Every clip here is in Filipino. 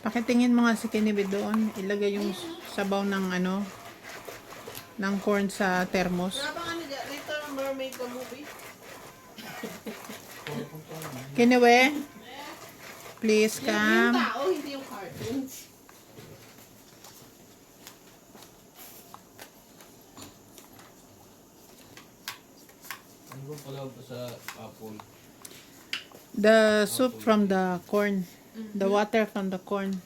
Pakitingin mo nga si Kinibi doon. Ilagay yung sabaw ng ano, ng corn sa thermos. Wala bang ano dyan? Little Mermaid the movie? Kiniwe, please Yung come. tao, hindi yung cartoons. Ano ba pala ba sa apple? The soup from the corn. The water from the corn.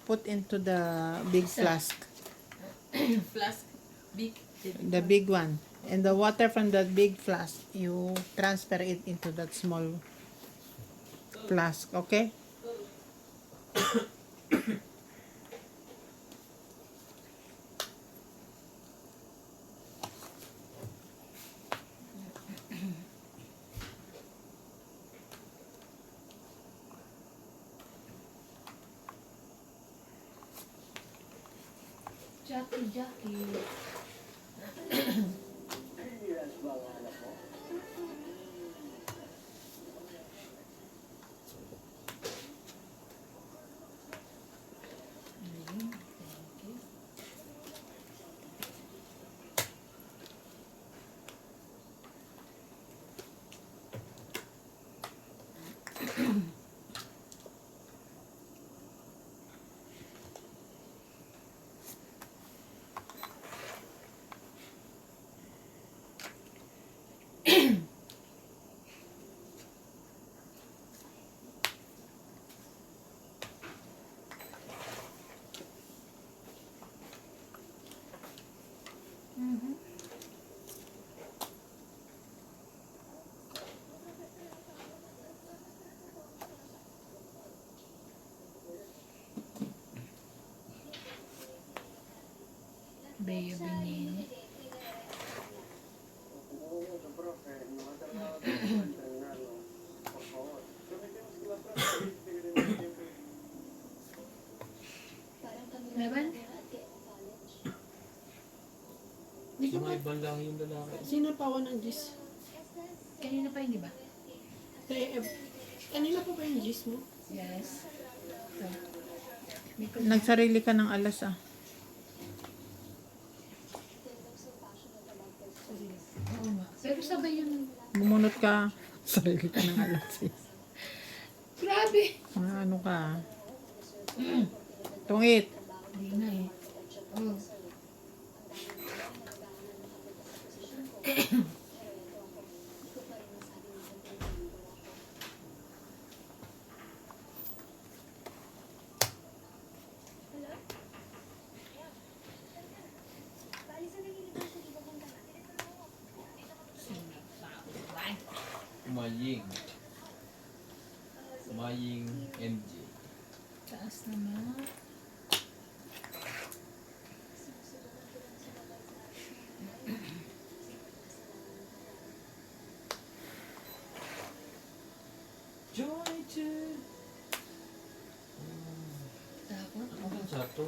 Put into the big flask. Flask. Big. The big one. And the water from that big flask, you transfer it into that small flask. Okay? Jackie. Bea Binini. Laban? Mga ibang lang yung lalaki. Sino pa ako ng gis? Kanina pa yun, di ba? Kanina pa ba yung gis mo? Yes. Ito. Nagsarili ka ng alas ah. Oo nga. Pero sabay yun. Bumunot ka. Sarili ka ng alas eh. Grabe! Ano ka ah. Tungit. Hindi na eh. Oh. Umaying. Umaying MJ. Taas naman. Joy to... Tapos, Ano ba sa to?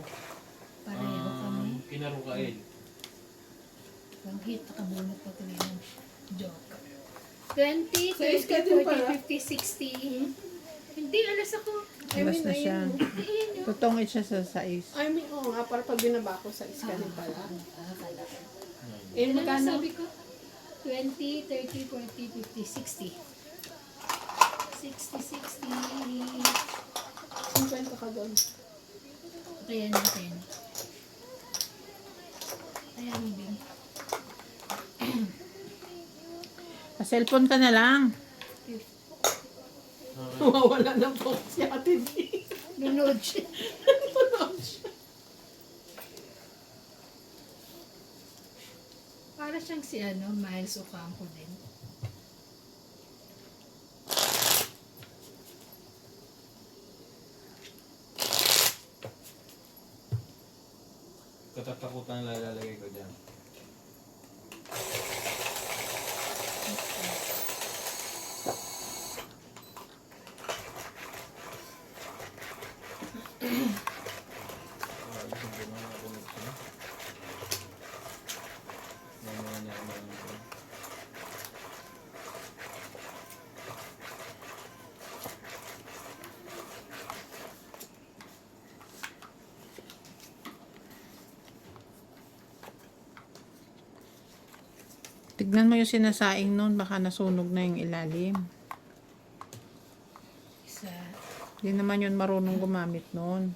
pareho kami. Kinarukain. Ang hit, nakabunot pa tuloy ng joke. 20, Sa 30, schedule 40, pala? 50, 60. Hindi, alas ako. Alas na siya. Ayan yun. Tutungit siya sa sais. I mean, oo nga, para pag binaba ko sa iskanin pala. Kala ko. Eh, Ano magkano? sabi ko? 20, 30, 40, 50, 60. 60, 60. 50 ka doon. Kaya natin. Ayan, Bing. Pa-cellphone ka na lang. Mawawala na po si Ate D. Nunod siya. Para siyang si Miles Ocampo din. Katatakutan na lalagay ko dyan. Isang ko mga connection. Mamaya niya ako mga Tignan mo yung sinasaing nun, baka nasunog na yung ilalim. Isa. Hindi naman yun marunong gumamit nun.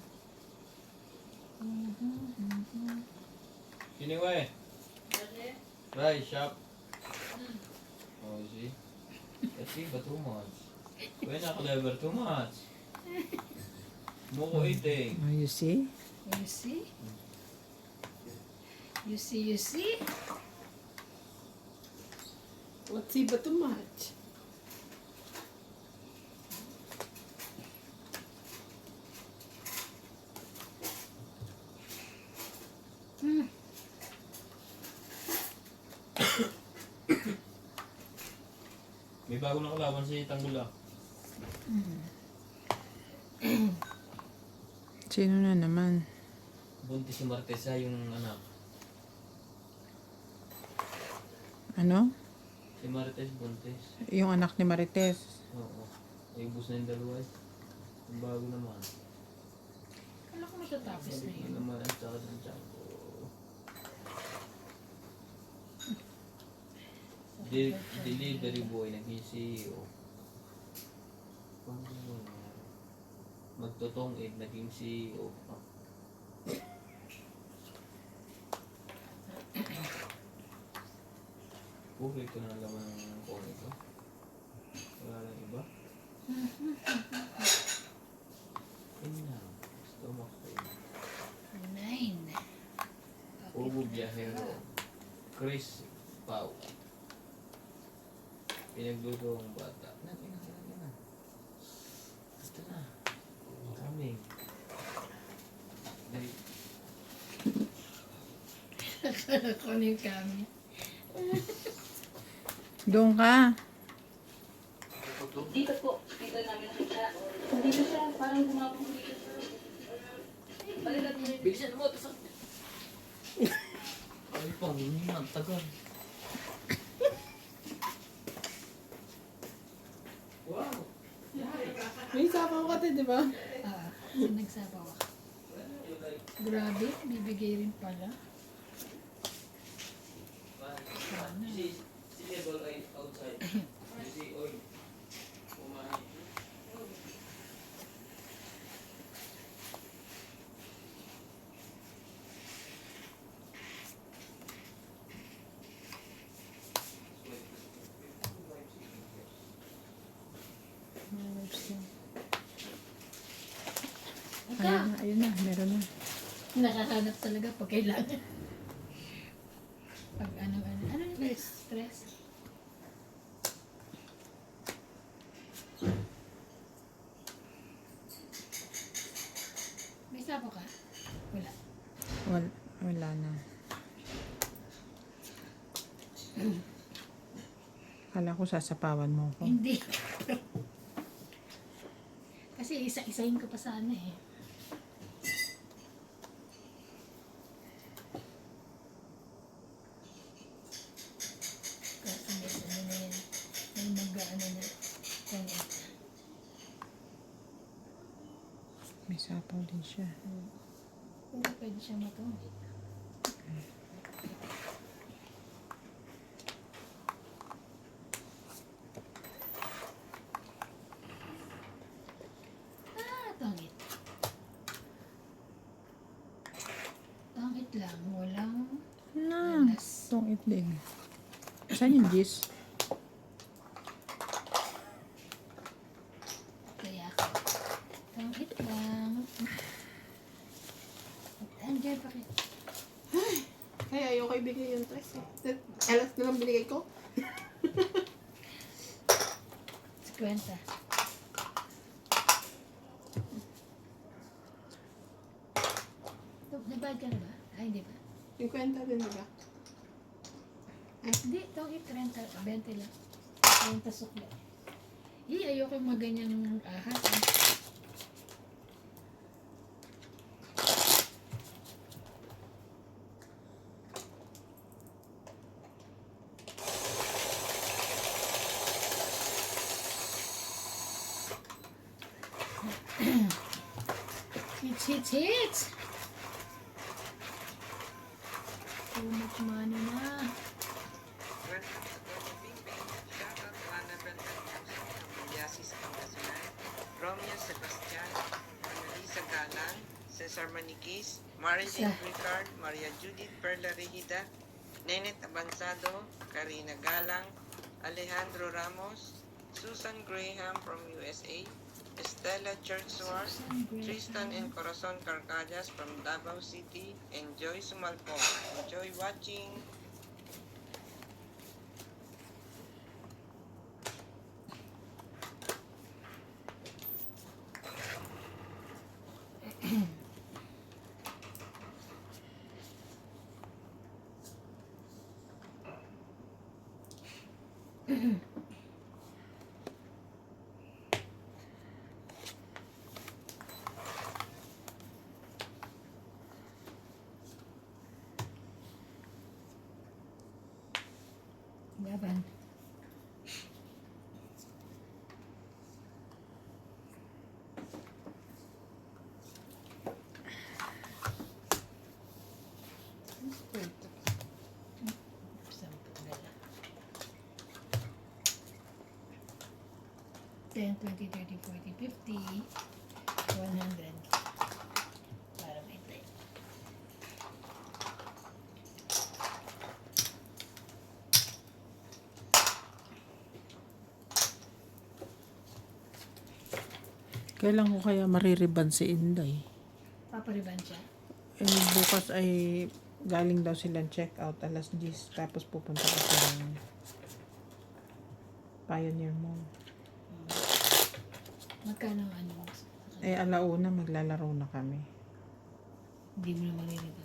Anyway. Right, shop. Oh, see? Kasi ba too much? We're not clever too much. Muko eating. Oh, you see? You see? You see, you see? What's ba too much? Hmm. May bago na kalaban si Tanggula. Sino na naman? Buntis si Martesa yung anak. Ano? Si Martes buntis. Yung anak ni Marites. Oo. May bus na yung dalawa eh. Yung bago naman. Alam ko matatapos na Hindi yun. naman ang sakit ng tiyan ko. Delivery boy, naging CEO. Magtotong ed, naging CEO. Puhuli ko na ang laman ng phone ito. Wala lang iba. Yun na. Stomach pain. 9. Ubo Biyahero. Chris Pau. Pinagluto ang bata. Natin na. Basta na. Coming. Dali. Ako na yung kami. Doon ka. Dito po, dito namin nakita. Dito siya, parang gumapong dito. Balikat mo. Bilisan mo! Tasak! Ay pa, hindi na. Tagal. Wow! May sapaw ka din, di ba? Ah, nagsabaw ako. Grabe, bibigay rin pala. Sana. Si level right outside. You see oil. Kumain. Ayun na, meron na. Nakahanap talaga pag kailangan. Pag ano, stress. May sapo ka? Wala. Wala na. Kala ko sasapawan mo ko. Hindi. Kasi isa-isahin ko pa sana eh. Kasi may ano na yan. May mag-ano na. Kaya, May sapaw din siya. hindi pwede siya matungit. Tangit. Tangit lang. Walang Na, alas. itong itlig. Saan yung gis? Kaya, tangit lang. Andiyan pa rin. Kaya ayoko ibigay yung dress eh. Alas na lang binigay ko. 50. Nabayad ka na ba? Ay, hindi ba? 50 din, di ba? Hindi, tawag 30, 20 lang. 30 sukla. Ayoko yung mga ganyang ahas. Hits! Too much money na. Antonio Bingbing, shoutout to Annabel Daniels, Cambiasis Pangasinan, Romeo Sebastian, Annalisa Galan, Cesar Maniquis, Marilyn Ricard, Maria Judith Perla Regida, Nenet Abansado, Karina Galang, Alejandro Ramos, Susan Graham from USA, Estela Churchward, Tristan and Corazon Carcajas from Davao City, and Joy Sumalpong. Enjoy watching! Laban. Sampu dala. 10, 20, 30, 40, 50, 100. Para may tayo. Kailan ko kaya maririban si Inday? Papariban siya. Bukas ay galing daw silang check out alas 10. Tapos pupunta ko silang Pioneer Mall. Magkano ang ano? Alauna maglalaro na kami. Hindi mo na maririban.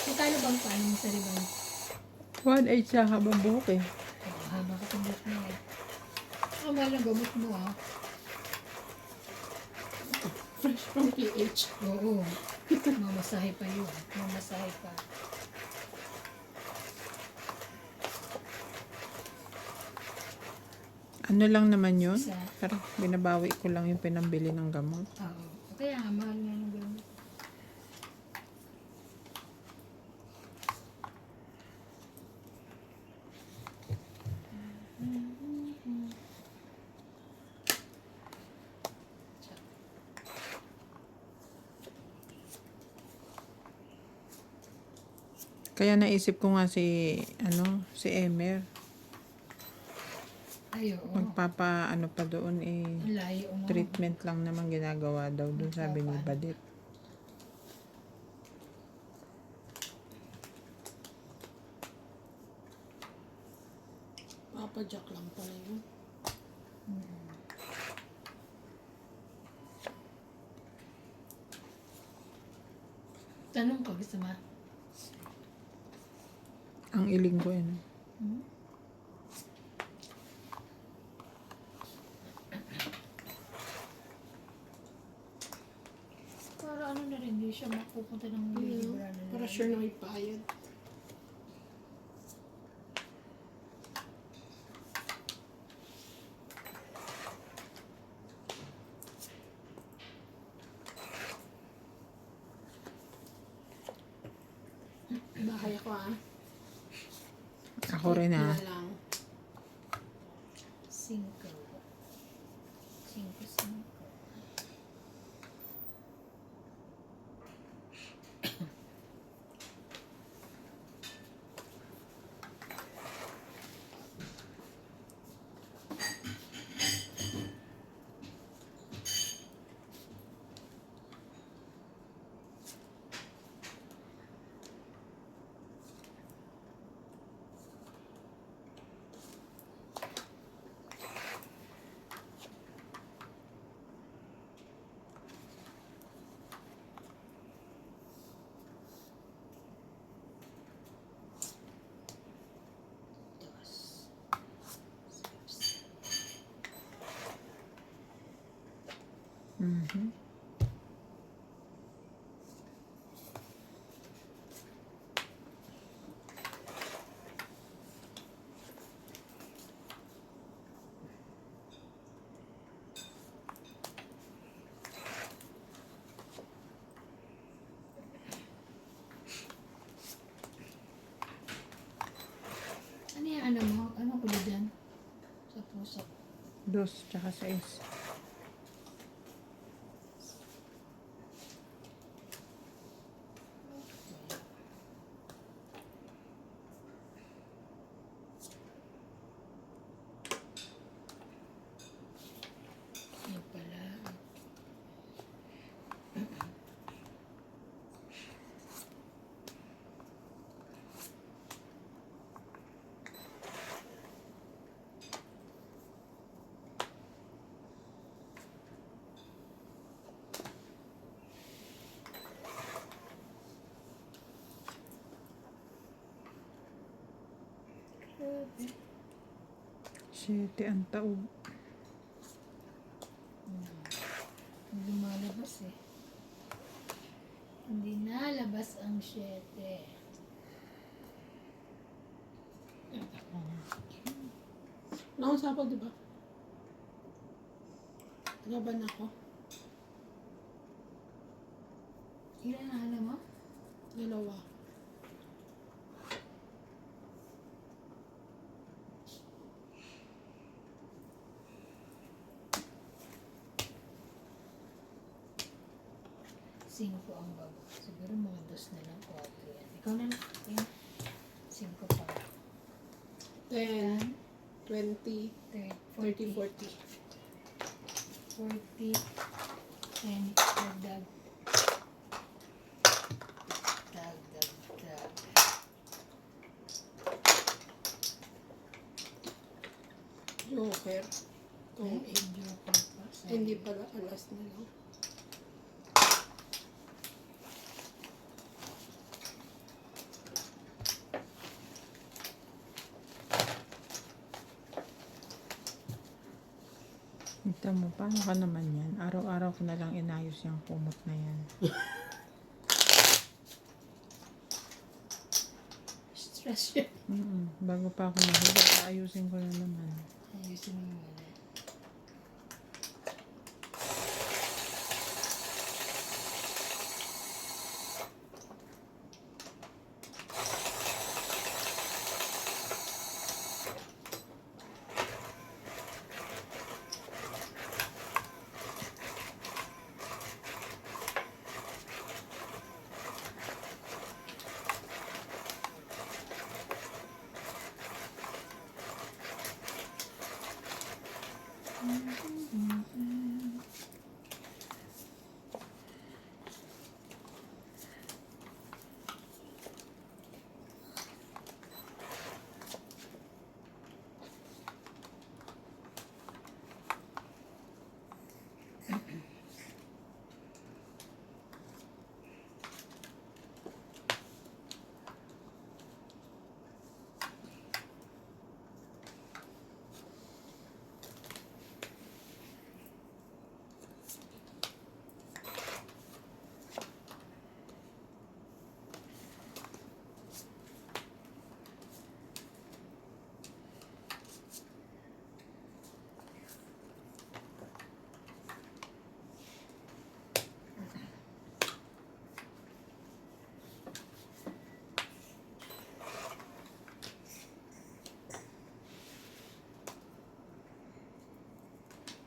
Magkano bang paano mo sa riban? 1.8 siya habang buhok eh. Haba ka tundot mo eh. Ang mahal ng gamot mo ah. Fresh from PH. Oo. Mamasahe pa yun. Mamasahe pa. Ano lang naman yun? Sa- Pero binabawi ko lang yung pinambili ng gamot. Oo. Kaya nga, mahal nga ng gamot. Kaya naisip ko nga si Emer. Ay, oo. Magpapa pa doon Ang layo mo. treatment lang naman ginagawa daw doon, sabi ni Badit. Papajack lang pala yun. Tanong ko, gusto mo? Ang iling ko ano. Para ano na rin, hindi siya mapupunta ng libre na Para sure na may bayad. Bahay ako ah. Ako rin Na ha. lang. 5. 5. Mhm. Dos, tsaka 6. Yan pala. Grabe. 7 ang taog. Hindi lumalabas eh. Hindi nalabas ang 7. Nakasapaw, di ba? Laban ako. Ilan na alam mo? 2. Cinco ang baba. Siguro mga dos na lang, 4 yan. Ikaw na lang. Yan. 5 pa. 10, 20, 30, 30, 40. 40. And dagdag. Dagdag. Joker. Itong 8. Joker pa. Hindi pala alas na lang. Kita mo, paano ka naman yan? Araw-araw ko na lang inayos yung kumot na yan. Stress yun. Bago pa ako mahiga, ayusin ko na naman. Ayusin mo muna.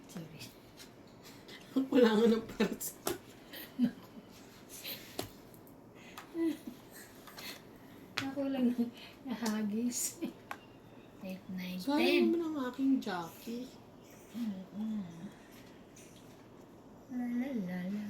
Sorry. Wala nga ng parts. Ako lang nahagis. 8, 9, Sayang 10. naman ang aking jockey. La la la la.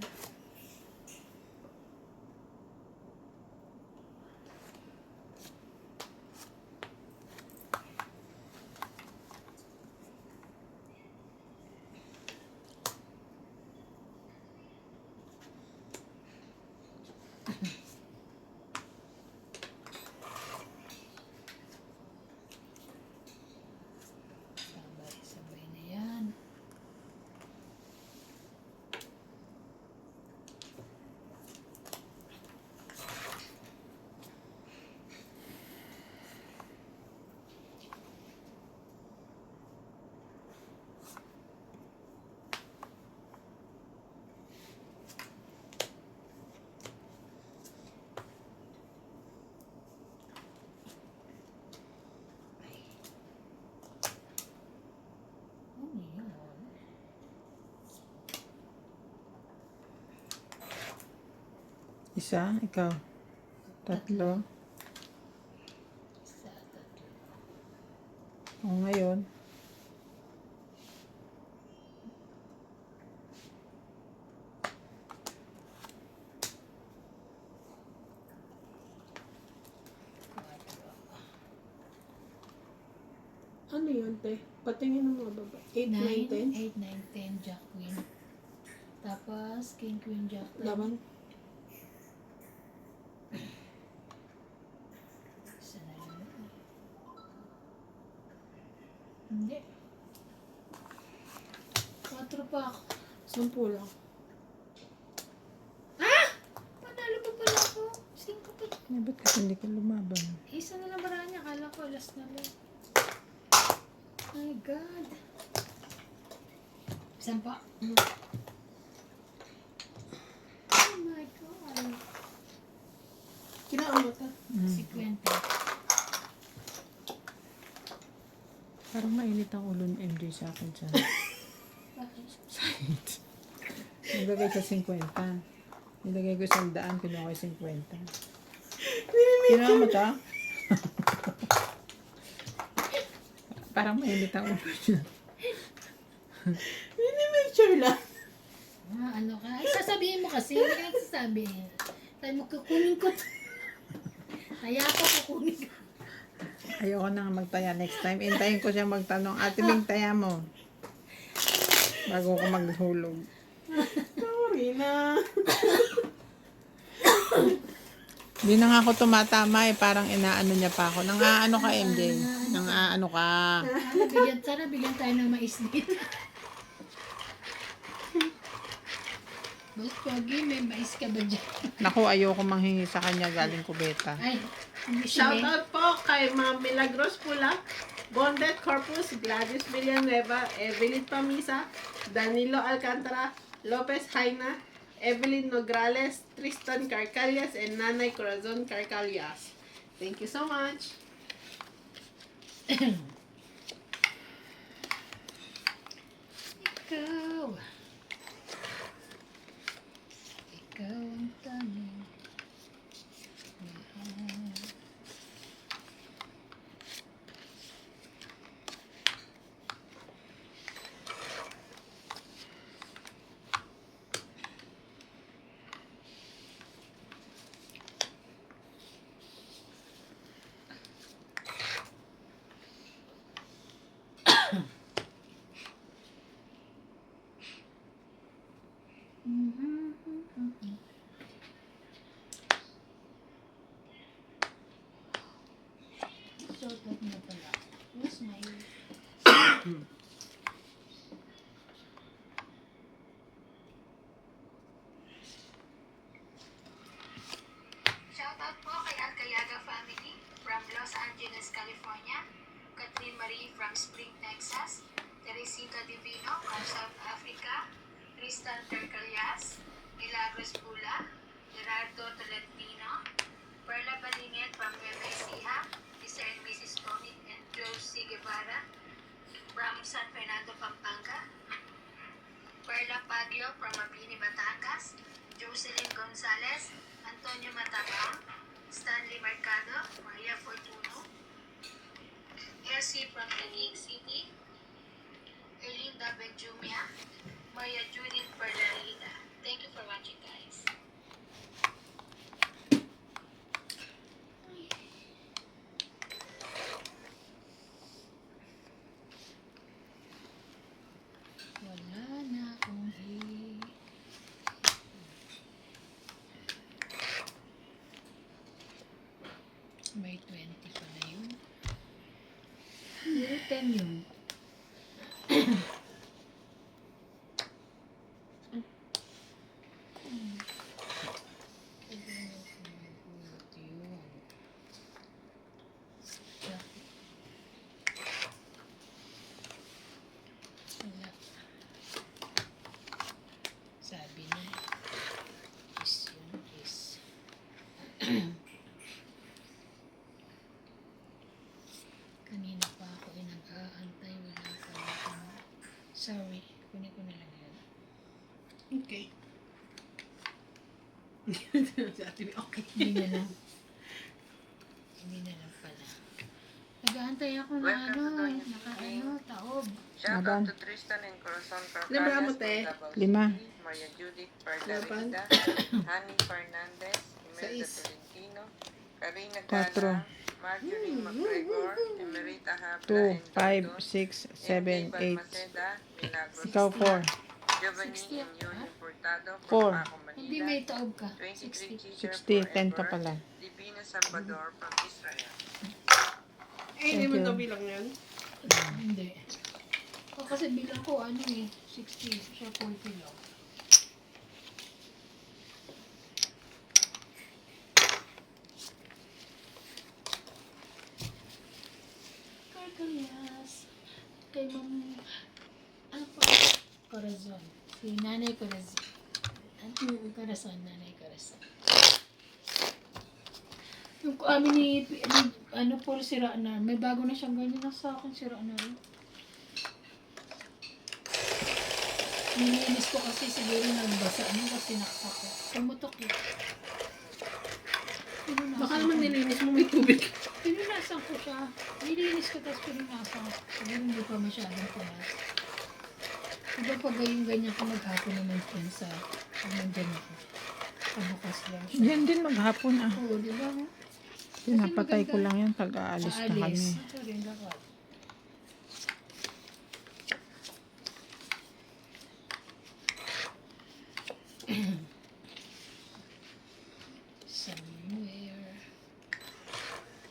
Sabay-sabay na yan. Isa, ikaw. Tatlo. Isa, tatlo. O ngayon. Quatro. Ano yun, te? Patingin ng mga baba. 8, 9, 10? 8, 9, 10, Jack, Queen. Tapos, King, Queen, Jack, 10. Laban. Isa na lang. Hindi. 4 pa ako. 10 lang. Panalo pa pala ako. 5 pa. Eh, ba't kasi hindi ka lumaban? Isa na lang bara niya. Akala ko, last na lang. My God. Isan pa. Oh my God. Kinaan mo ta. 50. Parang mainit ang ulo ni MJ sa akin dyan. Bakit? Nilagay sa 50. Nilagay ko 100, kinuha ko 50. Kinuha mo ta? Parang mainit ang ulo niya. Mini-picture lang. Ano ka? Ay, sasabihin mo kasi. Hindi ka nagsasabi. Tayo mo kukunin ko. Kaya ako kukunin ko. Ayoko na nga magtaya next time. Intayin ko siya magtanong, Ate Bing, taya mo. Bago ko maghulog. Sorry na. Hindi na nga ako tumatama eh. Parang inaano niya pa ako. Nang-aano ka, MJ? Nang-aano ka? Sana bigyan tayo ng mais dito. Boss Pogi, may mais ka ba dyan? Naku, ayoko manghingi sa kanya galing kubeta. Ay, hindi Shout siya. out po kay Ma'am Milagros Pula, Bondet Corpus, Gladys Villanueva, Evelyn Pamisa, Danilo Alcantara, Lopez Jaina, Evelyn Nograles, Tristan Carcalias, and Nanay Corazon Carcalias. Thank you so much. Ikaw. Ikaw ang tanging mahal. Shoutout na pala. Where's my... Shoutout po kay Alcayaga family from Los Angeles, California, Catherine Marie from Spring, Texas, Teresita Divino from South Africa, Tristan Tercalias, Milagros Pula, Gerardo Tolentino, Perla Balingit from Nueva Ecija, Mr. and Mrs. Tony and Josie Guevara from San Fernando, Pampanga, Perla Pagio from Mabini, Batangas, Jocelyn Gonzalez, Antonio Matabang, Stanley Mercado, Maria Fortuno, Elsie from Taguig City, Erlinda Benjumia, Maria Judith Perlarida. Thank you for watching, guys. Wala na akong May 20 pa na yun. May 10 yun. Wala. Sabi niya, is yun is. Kanina pa ako nag-aantay, wala pa akong... Sorry, kunin ko na lang yan. Okay. Si Ate May, okay. Hindi na lang. Hindi na lang pala. Nag-aantay ako na taob. Shout Aban. out to Tristan and Corazon Libre mo, Carcanas te. from Davao Lima. City, Maria Judith Lapan. Pardarida, Hani Fernandez, Imelda Sais. Tolentino, Karina Cuatro. Gala, Marjorie McGregor, Emerita Habla, 2, and 5, Gordon, 6, MD 7, 8. Balmaceda, Milagros Ikaw 4. Giovanni 60, and Yuri Furtado from Four. Paco, Hindi Manila, may taob ka. 23 60. Teacher 60, 10 ka Forever, pala. Divina Salvador from Israel. Hindi Thank mo you. to bilang yun. Hindi. O, kasi bilang ko 60. Siya 40 lang. Carcalias. Kay Ma'am... Ano pa? Corazon. Si Nanay Corazon. Corazon, Nanay Corazon. Yung amin ni puro sira na. May bago na siyang ganyan na sa akin, sira na rin. Nilinis ko kasi siguro nagbasa niya kasi naksak ko. Pumutok eh. Baka naman nilinis mo may tubig. Pinunasan ko siya. Nilinis ko tapos pinunasan ko. Siguro hindi pa masyadong punas. Diba pag ganyan ko maghapon naman yan sa pag nandyan ako. Pabukas lang siya. Yan din maghapon ah. Oo, di ba? Pinapatay ko lang yan pag aalis na kami. Ito rin dapat. Somewhere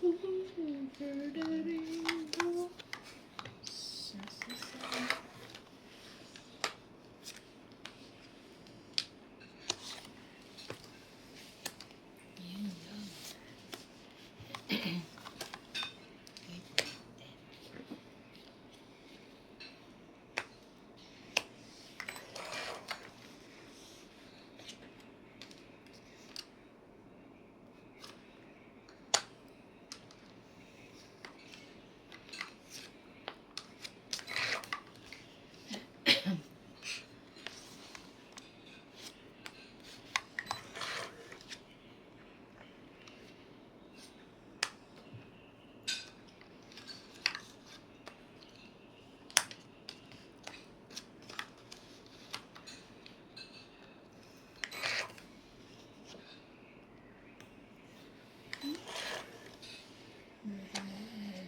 over the rainbow. Yun lang.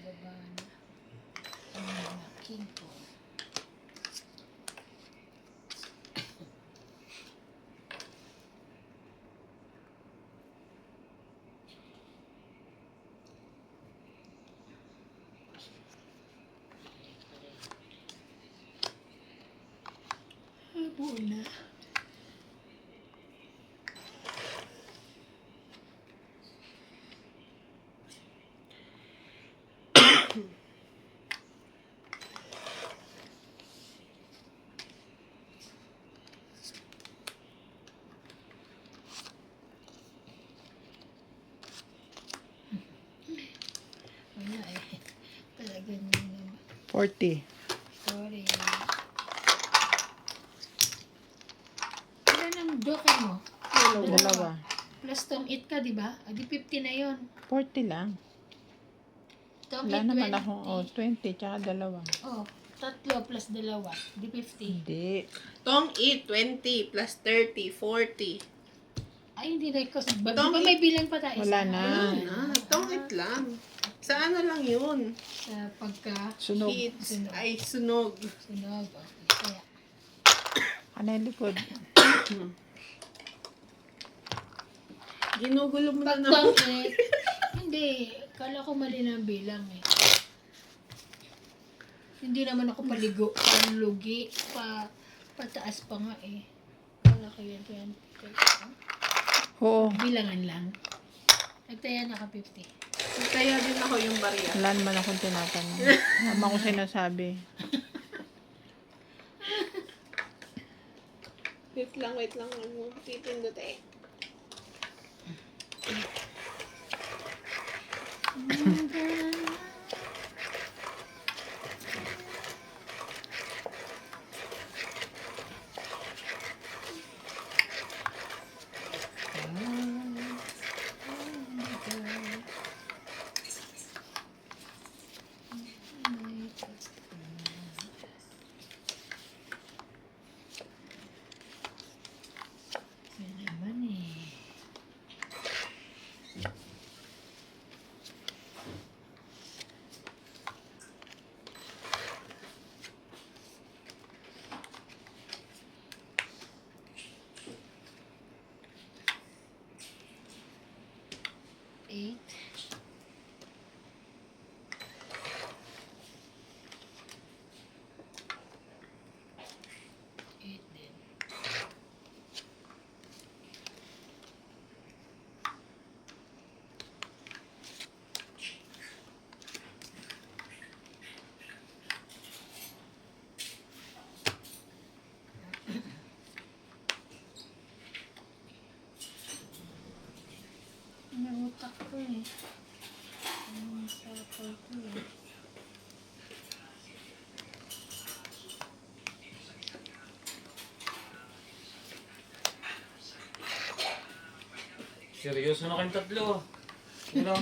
Baba na. Ang laking ko. Habo na. Wala eh. Talaga nyo naman. 40. Sorry. Ilan ang joker mo? Dalawa. Plus tong 8 ka, di ba? Adi 50 na yon. 40 lang. Tong Wala 8, naman 20. akong 20 tsaka dalawa. Oh, tatlo plus dalawa. Di 50. Hindi. Tong 8, 20 plus 30, 40. Ay, hindi na ko. Di ba Tong may bilang pa tayo? Wala Isa? na. Wala na. Tong 8 lang. Sa ano lang yun? Sa pagka Sunog. Hits. Sunog. Ay, sunog. sunog. Okay. Kaya, Ano yung likod? Ginugulo mo na pag naman. tong 8, hindi. Kala ko mali na ang bilang eh. Hindi naman ako paligo. Panlugi. Pataas pa nga eh. Kala ko yan. Oo. Bilangan lang. Nagtaya na ka 50. Kaya din ako yung barya. Wala naman akong tinatanong. Tama ko sinasabi. Wait lang. Ano, titindot eh. Seryoso na kayong tatlo.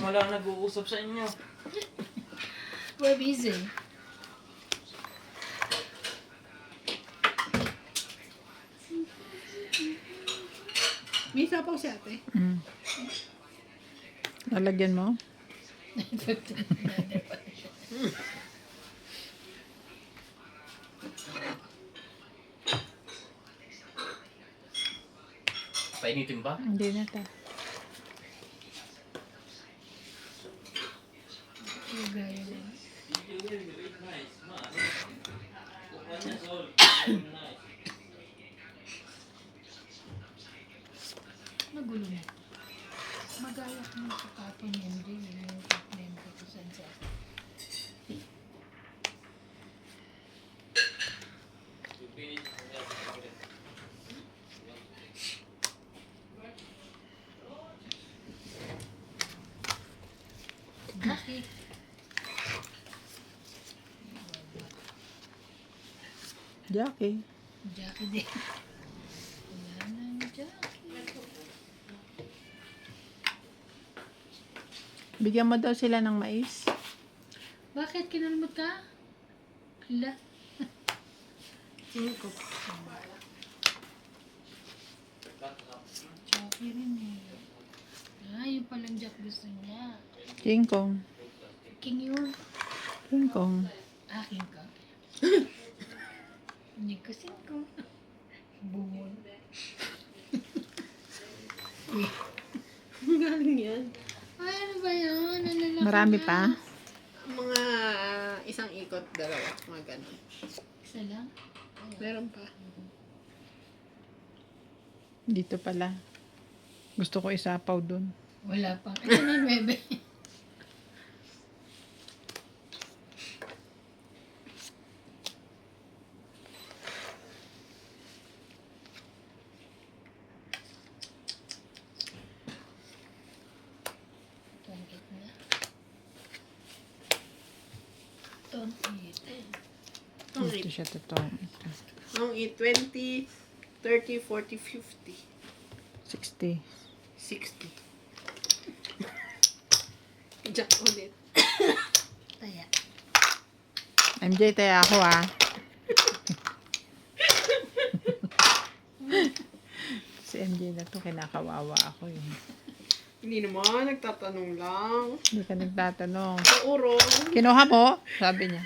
Wala nag-uusap sa inyo. We're busy. May sapaw si ate. Lalagyan mo? Painitin ba? Hindi na ta. Gaya na. Magulo na. Magaya ka ng kapatid ni MJ. Yung member ko sa sa. Bakit? Jackie. Jackie din. Wala nang Jackie. Bigyan mo daw sila ng mais. Bakit kinalmot ka? Hala. Cinco. Jackie rin eh. Ah, yung palang Jack gusto niya. King Kong. King yun. King Kong. Ah, King ka. Hindi ko singko. Bumol. Galing yan. Ay, ano ba yun? Ang lalaki Marami na. pa? Mga isang ikot, dalawa. Mga ganun. Isa lang? Meron pa. Dito pala. Gusto ko isapaw dun. Wala pang. Ito na, 9. Don't eat. Ang Dito siya totoo. Ang 20, 30, 40, 50, 60. 60. Jack ulit. Taya. MJ, tayo ako ah. Si MJ na to, kinakawawa ako eh. Hindi naman, nagtatanong lang. Hindi ka nagtatanong. Sa urong. Kinuha mo? Sabi niya.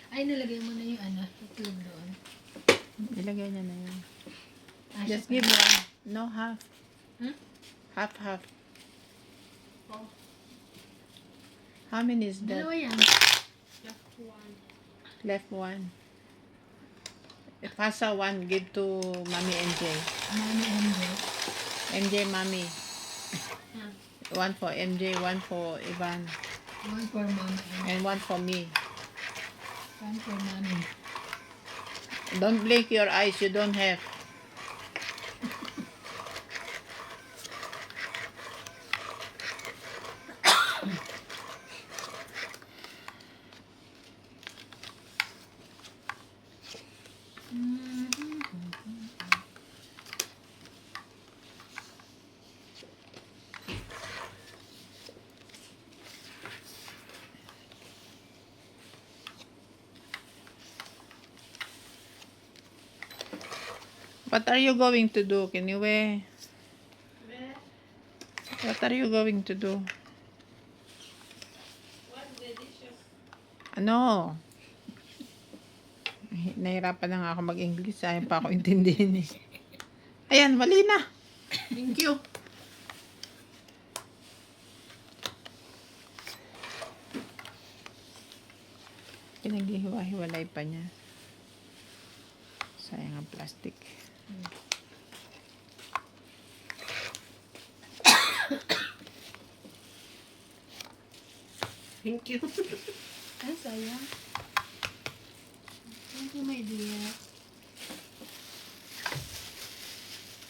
Ay, nalagay mo na yung ano, itlog doon. Ilagay niya na yun. Ah, Just siya give pa. one. No, half. Huh? Half. How many is that? Dalawa yan. Left one. If Hasa one, give to Mommy MJ. Mami MJ. MJ, Mommy. Ah, One for MJ, one for Ivan, one for mama and and one for me. one for mommy. Don't blink your eyes, you don't have. What are you going to do, Kiniwe? What are you going to do? Ano? Nahirapan na nga ako mag-English. Ayaw pa ako intindihin eh. Ayan, mali na. Thank you. Pinaghihiwa-hiwalay pa niya. Sayang ang plastic. Thank you. Ay, sayang. Thank you, my dear.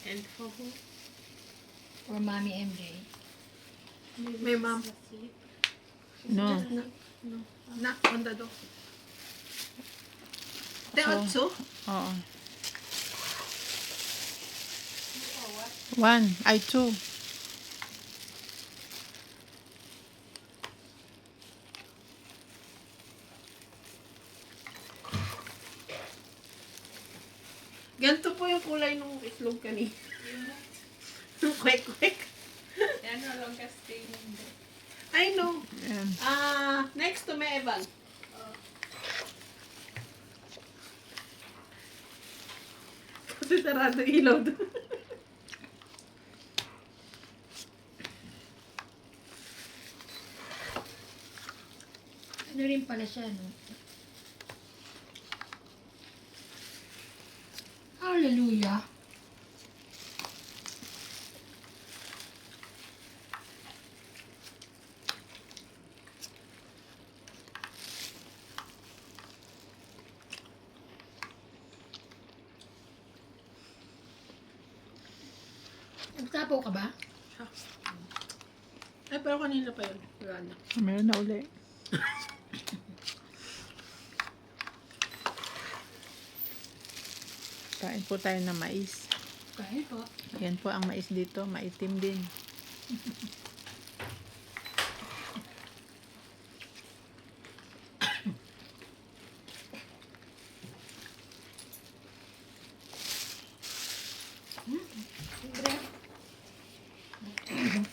And for who? For mommy MJ. My mom. No. Knock on the door. Te Otso? Oo. 1. Ay, 2. Ganito po yung kulay ng itlog kanina. Kwek-kwek. Yan, no longer stay in there. I know. Ayan. Next to me, Evan. Kasi sarado ilaw doon. Ano rin pala siya, no? Hallelujah. Nagtapo ka ba? Ay, pero kanina pa yun. Wala na. Meron na uli. Kain po tayo ng mais. Kain po. Ayan po ang mais dito. Maitim din. Siyempre.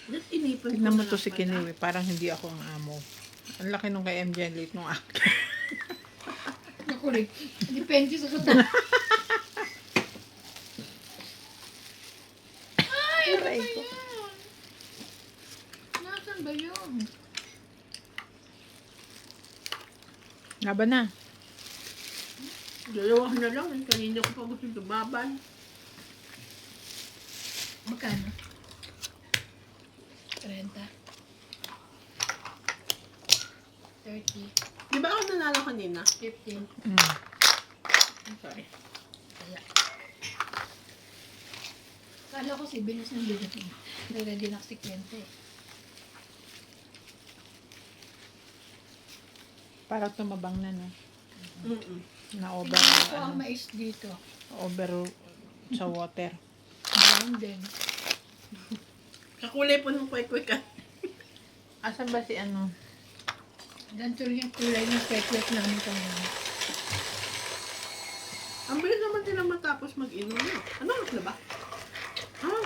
Ba't inipon Tignan ko mo na to lang si pala? Kiniwi. Parang hindi ako ang amo. Ang laki nung kay MJ. Late nung akin. Naku rin. Depende sa kata. Ay, ano ba Aray ko. yan? Nasaan ba yun? Laban na. Dalawa na lang. Eh. Kanina ko pa gusto lumaban. Magkano? 30. 30. Di ba ako nanalo kanina? 15. Mm. Sorry. Kaya. Kala ko si Venus ng Ligating. Ready na si Kwente. Parang tumabang na, no? Mm-mm. Na over, Tingnan ko ang ano, mais dito. over sa water. Brown din. Kakulay po ng kwek-kwek ka. Asan ba si ano? Ganito rin yung kulay ng kwek-kwek namin kanina. Ang bilis naman sila matapos mag-inom. No? Ano oras na ba? Ah.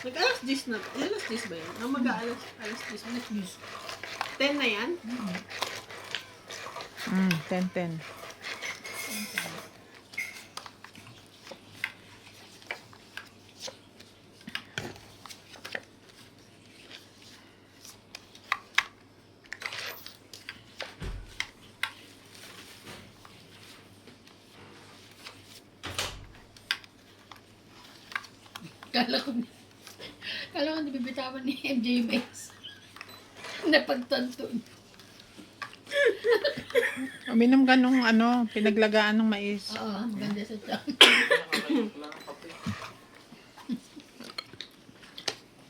Nag-alas 10 na. Alas 10 ba yun? Ang mag-aalas alas 10. Alas 10. 10 na yan? 10-10. Kala ko nabibitawan ni MJ Max. Napagtanto. Uminom ka nung ano, pinaglagaan ng mais. Oo, ang ganda sa tiyan. Nakakalit lang ang kape.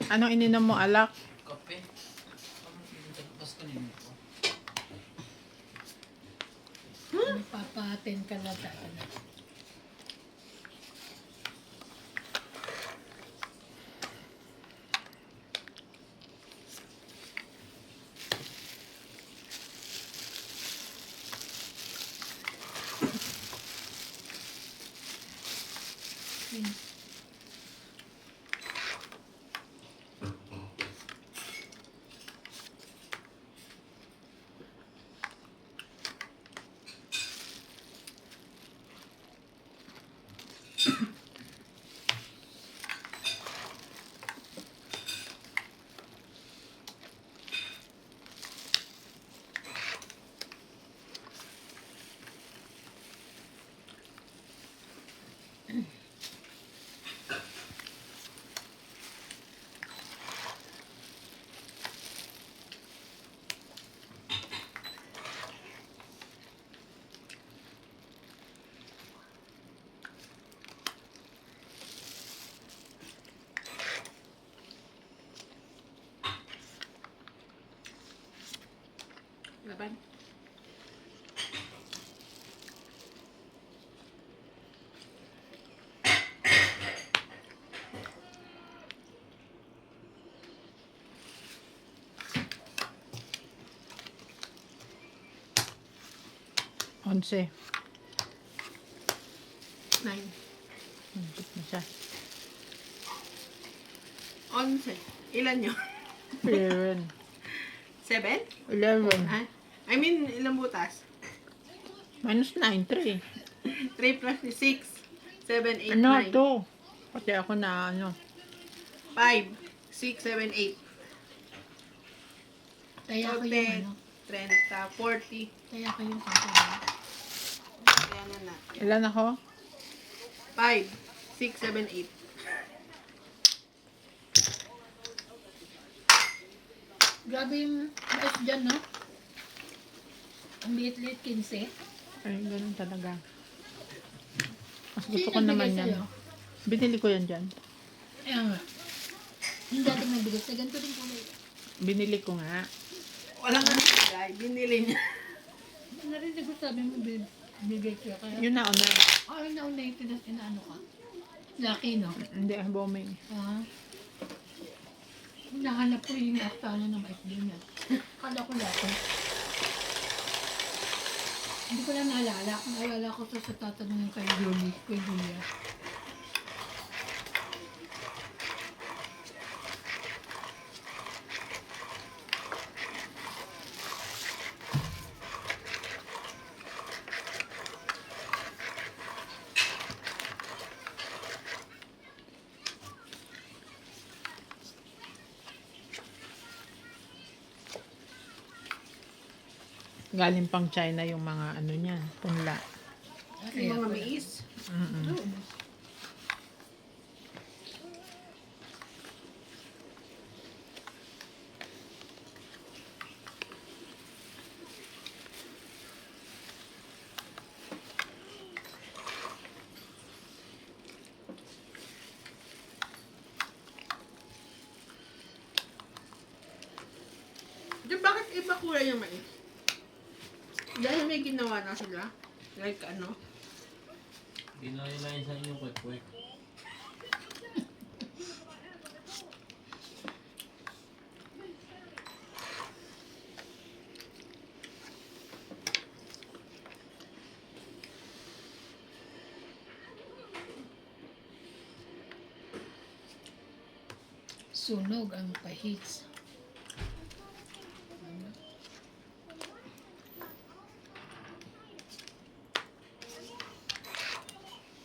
Anong ininom mo, alak? Kape? Ano yung tagpas kanina ko? Papaten ka lang talaga. Laban. Onse. 9. Higit na siya. 11. Ilan yun? 11. 7? 11. Ah, I mean, ilang butas? Minus 9, 3. 3 plus 6. 7, 8, Ano, 9. 2. Kasi ako na, 5, 6, 7, 8. Kaya ko yung 10, ano. 30, 40. Kaya ko yung sasabihin. Kaya na natin. ilan ako? 5, 6, 7, 8. Grabe yung mais dyan, no? Ang liit-liit, 15. Ay, ganun talaga. Mas gusto Sino ko naman nagbigay yan. sa'yo? Binili ko yan dyan. Ayan nga. Yung dating nagbigay sa ganito rin kulay. Binili ko nga. Wala nga nilagay. Binili niya. Narinig ko sabi mo, bigay ko. Kaya, Yun na, una. ay, nauna yung inaano ka. Lucky, no? Hindi, bombing. Ah. Nahanap ko yung aktano ng mais din yan. Kala ko laki. Hindi ko lang naalala. Naalala ko to sa tatanungin kay Julie, kay Julia. Galing pang China yung mga ano niyan, punla. Yung mga mais. Mm-mm. Di bakit iba kulay yung mais? Dahil may ginawa na sila. Like ano? Ginawa nila yun sa inyong kwek-kwek. Sunog ang pahits.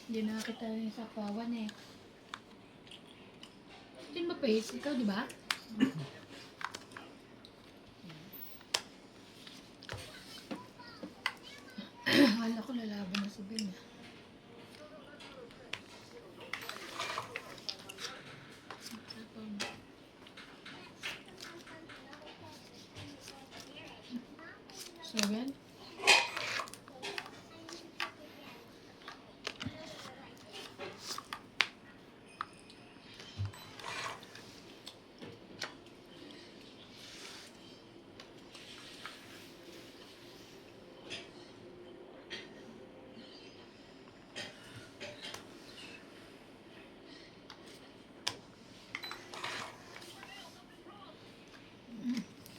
Hindi nakakita rin sa kawan eh. Hindi ba pahits? Ikaw, di ba? Akala ko lalaban na si Ben. Seven?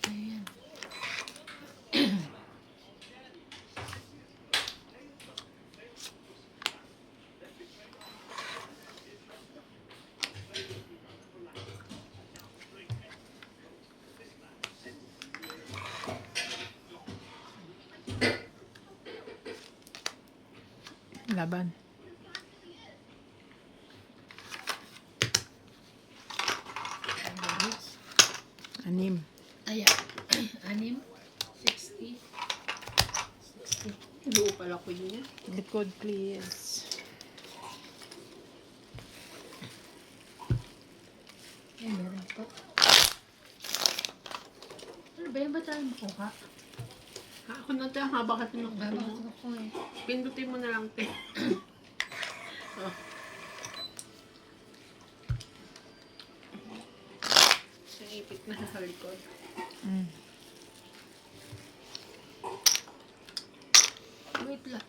Ayan. Laban. Pahits. 6. Ayan. 6. 60. 60. Buo pala ko yun. Likod, please. Ay, meron pa. Ano ba yan? Ba't tayo makuha? Ako na ito, haba ka pinukta Babak mo. ko eh. Pindutin mo na lang, te. Oh. Siya ipit na sa likod. Mm. Wait lang.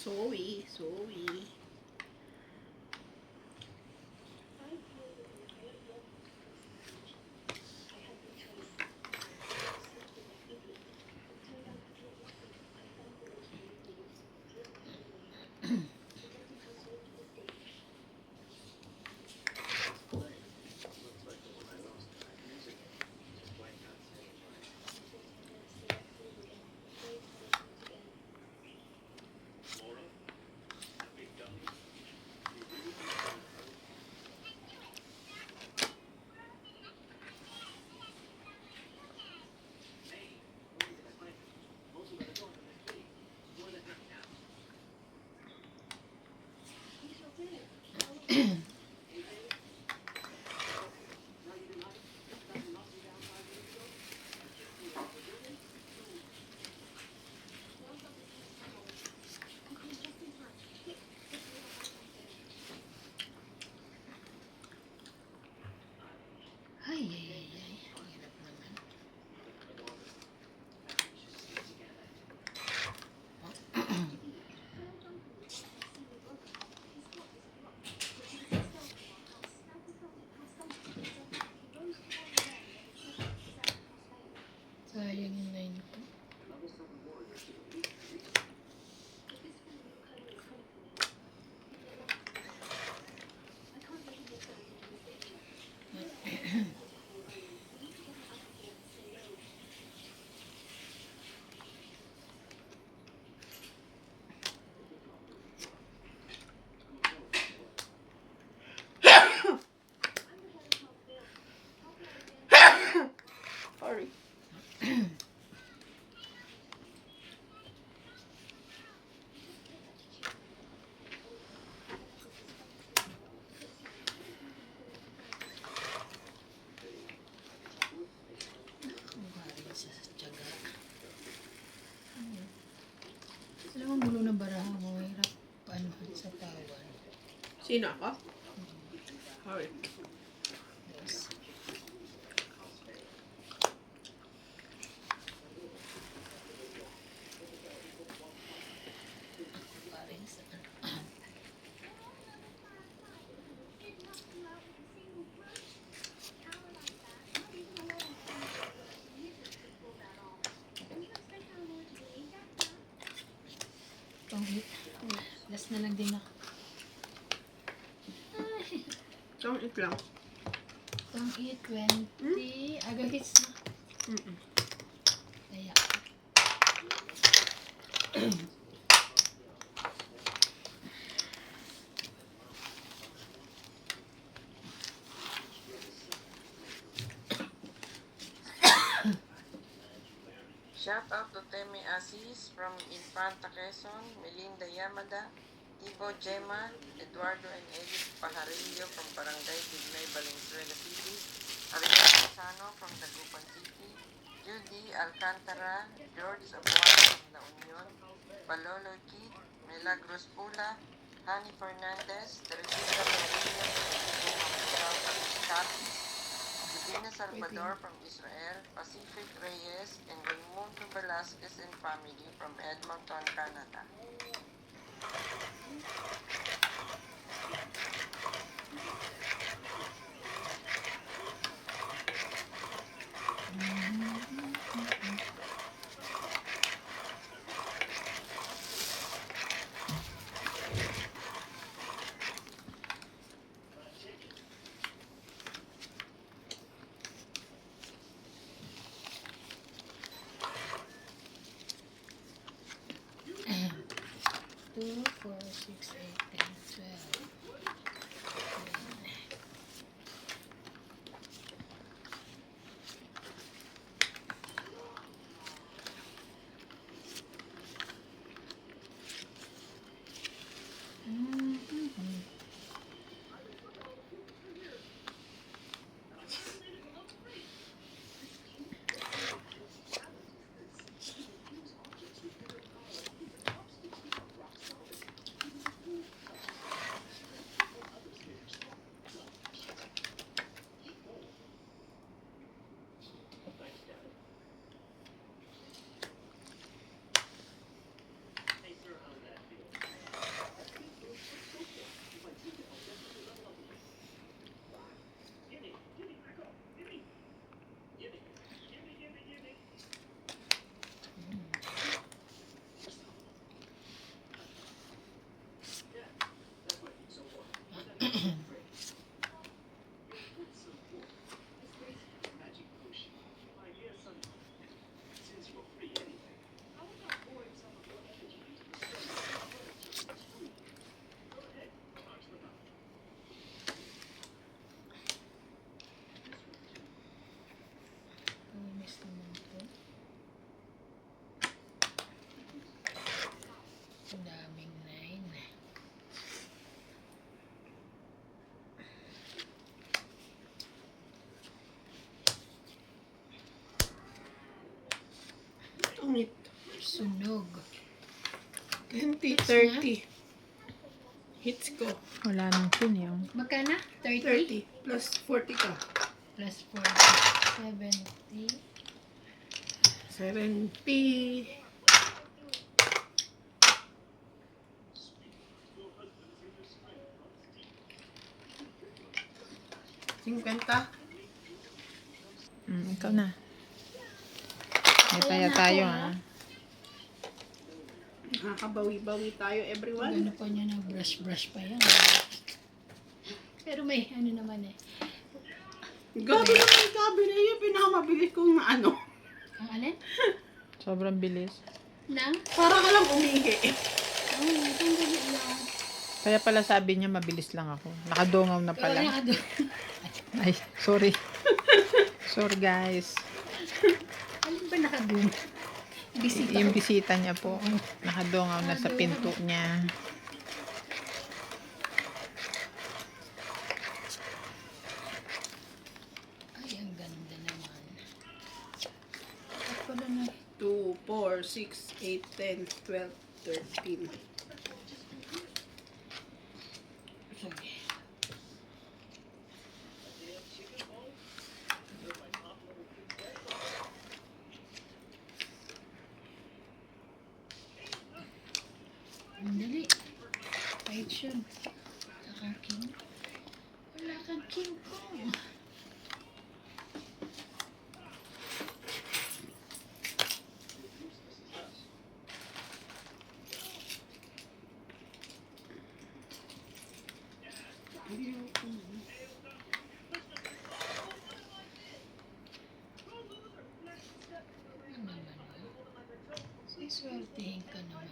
Sorry, sorry. Ay, ay, ay, ay. Hirap naman. Sayang yung line ko. Sorry. Bari sa tiyaga. Alam mo, mulo ng baraha mo, hirap paano sa tawan. Sino ako? Sorry. Yes. Bari sa Pang-hit. Last na lang din ako. Don't eat lang. Pang-hit 20. Aga hits na. Mm-mm. Kaya. Shout out to Temi Aziz from Infanta Quezon, Melinda Yamada, Tibo Gemma, Eduardo and Edith Pajarillo from Barangay Tignay, Valenzuela City, Ariel Sano from Dagupan City, Judy Alcantara, George Abuano from La Union, Palolo Kid, Milagros Pula, Hani Fernandez, Teresita Maria from Capiz, Divina Salvador from Israel, Pacific Reyes, and Raimundo Velasquez and family from Edmonton, Canada. 2, 4, 6, 8, 10, 12. Miss naman to. Ang daming 9. Tungit. Sunog. 20, 30. Hits ko. Wala nang pin yung. Magkana? 30? 30 plus 40 ka. Plus 40. 70. 70. 50. Ikaw na. May taya na tayo ako, ha. Nakakabawi-bawi tayo, everyone. Ano pa niya na brush pa yan. Pero may ano naman eh. Gabi naman gabi na yung pinakamabilis kong ano. Ang alin? Sobrang bilis. Nang? Para ka lang umihi. Oh, itong gabi lang. Kaya pala sabi niya mabilis lang ako. Nakadungaw na Pero pala. nakado. Ay, sorry. Sorry guys. Alin ba nakadun? Bisita Yung ko. bisita niya po. Nakadungaw na sa pinto niya. Ay, ang ganda naman. At pala na. 2, 4, 6, 8, 10, 12, 13. Sige. Ang dali. Kahit siya. Wala kang king. Wala kang king kong. Ano naman? Siswertihin ka naman.